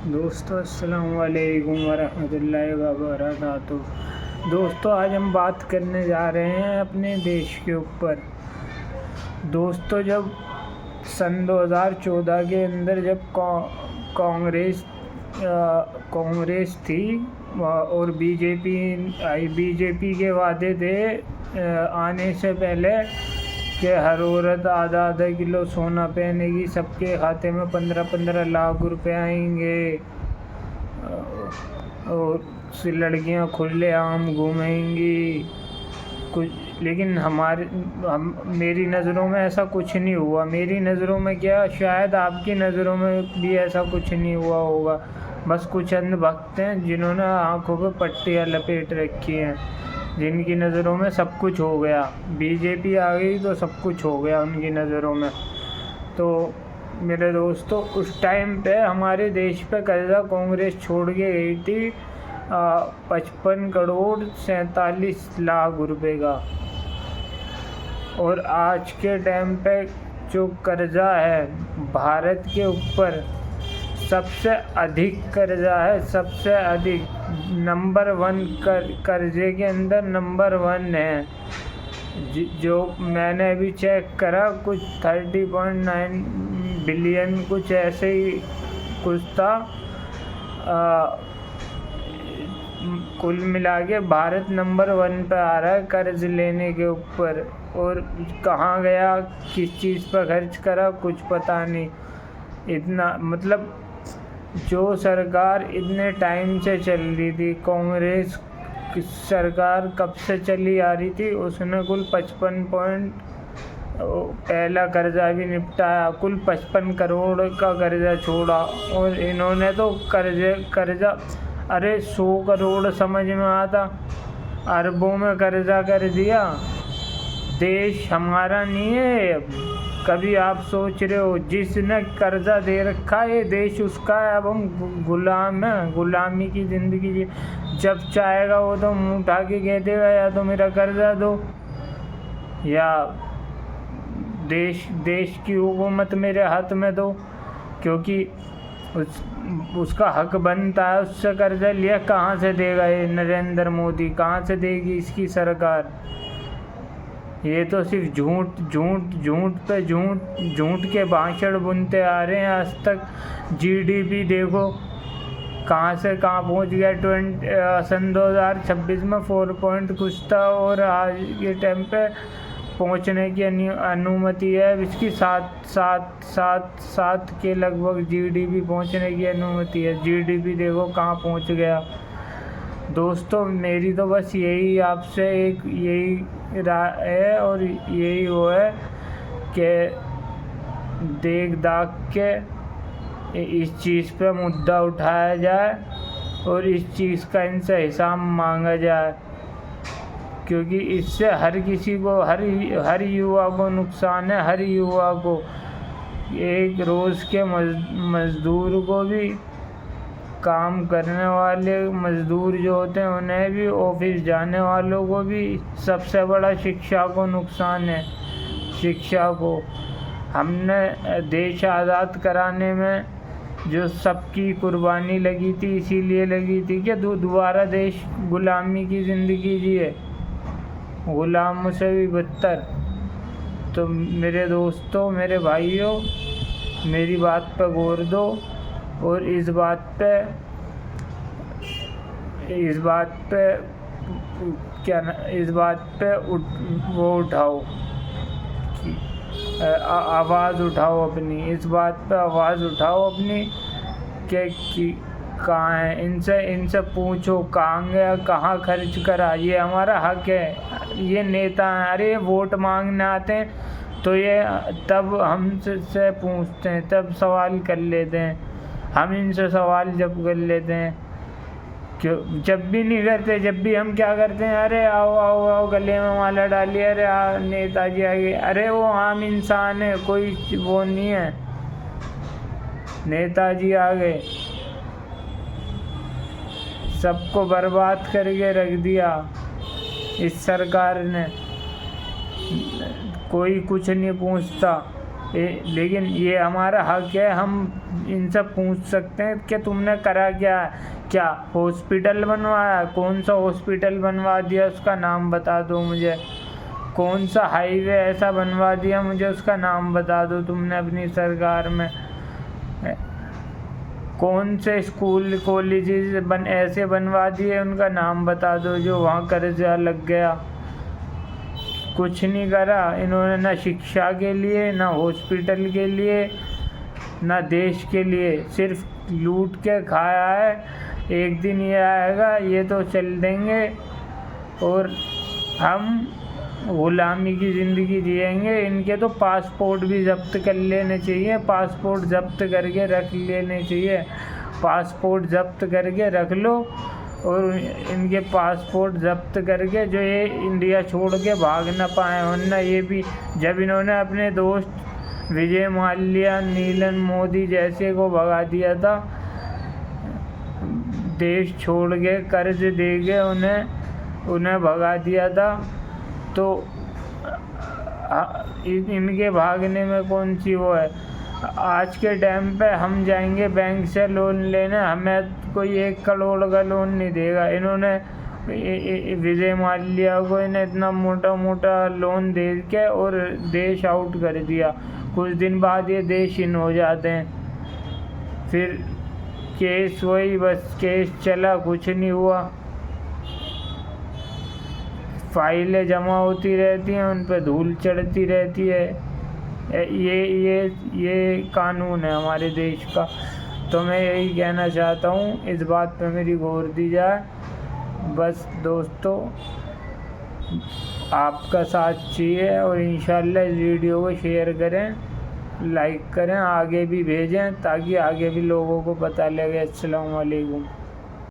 दोस्तों अस्सलाम वालेकुम वरहमतुल्लाहि वबरकातुहू। दोस्तों आज हम बात करने जा रहे हैं अपने देश के ऊपर। दोस्तों जब सन 2014 के अंदर जब कांग्रेस थी और बीजेपी के वादे थे आने से पहले कि हर औरत आधा आधा किलो सोना पहनेगी, सबके खाते में 15-15 लाख रुपए आएंगे और लड़कियां खुलेआम घूमेंगी कुछ। लेकिन मेरी नज़रों में ऐसा कुछ नहीं हुआ। मेरी नज़रों में क्या, शायद आपकी नज़रों में भी ऐसा कुछ नहीं हुआ होगा। बस कुछ अंधभक्त हैं जिन्होंने आंखों पे पट्टियाँ लपेट रखी हैं, जिनकी नज़रों में सब कुछ हो गया। बीजेपी आ गई तो सब कुछ हो गया उनकी नज़रों में। तो मेरे दोस्तों उस टाइम पे हमारे देश पे कर्जा कांग्रेस छोड़ के गई थी 55 करोड़ 47 लाख रुपए का। और आज के टाइम पे जो कर्जा है भारत के ऊपर सबसे अधिक कर्जा है, सबसे अधिक नंबर 1 कर्जे के अंदर नंबर 1 है। जो मैंने अभी चेक करा कुछ 30.9 बिलियन कुछ ऐसे ही कुछ था। कुल मिला के भारत नंबर 1 पे आ रहा है कर्ज लेने के ऊपर। और कहाँ गया, किस चीज़ पर खर्च करा, कुछ पता नहीं। इतना मतलब जो सरकार इतने टाइम से चल रही थी, कांग्रेस की सरकार कब से चली आ रही थी, उसने कुल 55 पहला कर्जा भी निपटाया, कुल 55 करोड़ का कर्जा छोड़ा। और इन्होंने तो कर्जा अरे 100 करोड़ समझ में आता, अरबों में कर्जा कर दिया। देश हमारा नहीं है। कभी आप सोच रहे हो जिसने कर्जा दे रखा है ये देश उसका है, अब हम गुलाम हैं, गुलामी की ज़िंदगी जी। जब चाहेगा वो तो मुँह उठा के कह देगा या तो मेरा कर्जा दो या देश की हुकूमत मेरे हाथ में दो, क्योंकि उसका हक बनता है। उससे कर्जा लिया, कहाँ से देगा ये नरेंद्र मोदी, कहाँ से देगी इसकी सरकार। ये तो सिर्फ झूठ के भाषण बुनते आ रहे हैं आज तक। जीडीपी देखो कहाँ से कहाँ पहुँच गया। सन 2026 में 4 पॉइंट कुछ था और आज के टाइम पे पहुँचने की अनुमति है इसकी 7 के लगभग जीडीपी पहुँचने की अनुमति है। जीडीपी देखो कहाँ पहुँच गया। दोस्तों मेरी तो बस यही आपसे एक यही राय है और यही वो है कि देख दाख के इस चीज़ पे मुद्दा उठाया जाए और इस चीज़ का इनसे हिसाब मांगा जाए, क्योंकि इससे हर किसी को, हर युवा को नुकसान है। हर युवा को, एक रोज़ के मज़दूर को भी, काम करने वाले मज़दूर जो होते हैं उन्हें भी, ऑफिस जाने वालों को भी। सबसे बड़ा शिक्षा को नुकसान है। शिक्षा को हमने देश आज़ाद कराने में जो सबकी कुर्बानी लगी थी, इसीलिए लगी थी कि दोबारा देश गुलामी की ज़िंदगी जिए, गुलामों से भी बदतर। तो मेरे दोस्तों, मेरे भाइयों, मेरी बात पर गौर दो और इस बात पे वो उठाओ, आवाज़ उठाओ अपनी। इस बात पे आवाज़ उठाओ अपनी कि कहाँ है, इनसे पूछो कहाँ गया, कहाँ खर्च करा। ये हमारा हक है। ये नेता हैं, अरे वोट मांगने आते हैं तो ये तब हमसे पूछते हैं, तब सवाल कर लेते हैं। हम इनसे सवाल जब कर लेते हैं, क्यों जब भी नहीं करते, जब भी हम क्या करते हैं, अरे आओ आओ आओ गले में माला डालिए, अरे नेताजी आ गए। अरे वो आम इंसान है, कोई वो नहीं है। नेताजी आ गए, सबको बर्बाद करके रख दिया इस सरकार ने। कोई कुछ नहीं पूछता। लेकिन ये हमारा हक है, हम इनसे पूछ सकते हैं कि तुमने करा क्या, क्या हॉस्पिटल बनवाया, कौन सा हॉस्पिटल बनवा दिया उसका नाम बता दो मुझे, कौन सा हाईवे ऐसा बनवा दिया मुझे उसका नाम बता दो तुमने अपनी सरकार में, कौन से स्कूल कॉलेजेस ऐसे बनवा दिए उनका नाम बता दो जो वहाँ कर्जा लग गया। कुछ नहीं करा इन्होंने, ना शिक्षा के लिए, ना हॉस्पिटल के लिए, ना देश के लिए, सिर्फ लूट के खाया है। एक दिन ये आएगा, ये तो चल देंगे और हम गुलामी की ज़िंदगी जिएंगे। इनके तो पासपोर्ट भी जब्त कर लेने चाहिए, पासपोर्ट जब्त करके रख लेने चाहिए, पासपोर्ट जब्त करके रख लो। और इनके पासपोर्ट जब्त करके जो ये इंडिया छोड़ के भाग ना पाए, वरना ये भी जब इन्होंने अपने दोस्त विजय माल्या, नीलन मोदी जैसे को भगा दिया था, देश छोड़ के कर्ज दे के उन्हें भगा दिया था, तो इनके भागने में कौन सी वो है। आज के टाइम पे हम जाएंगे बैंक से लोन लेने, हमें कोई 1 करोड़ का लोन नहीं देगा। इन्होंने विजय माल्या को इन्हें इतना मोटा मोटा लोन दे के और देश आउट कर दिया। कुछ दिन बाद ये देश इन हो जाते हैं, फिर केस वही, बस केस चला, कुछ नहीं हुआ, फाइलें जमा होती रहती हैं, उन पर धूल चढ़ती रहती है। ये कानून है हमारे देश का। तो मैं यही कहना चाहता हूँ, इस बात पे मेरी गौर दी जाए। बस दोस्तों, आपका साथ चाहिए और इंशाल्लाह इस वीडियो को शेयर करें, लाइक करें, आगे भी भेजें ताकि आगे भी लोगों को पता लगे। अस्सलाम वालेकुम।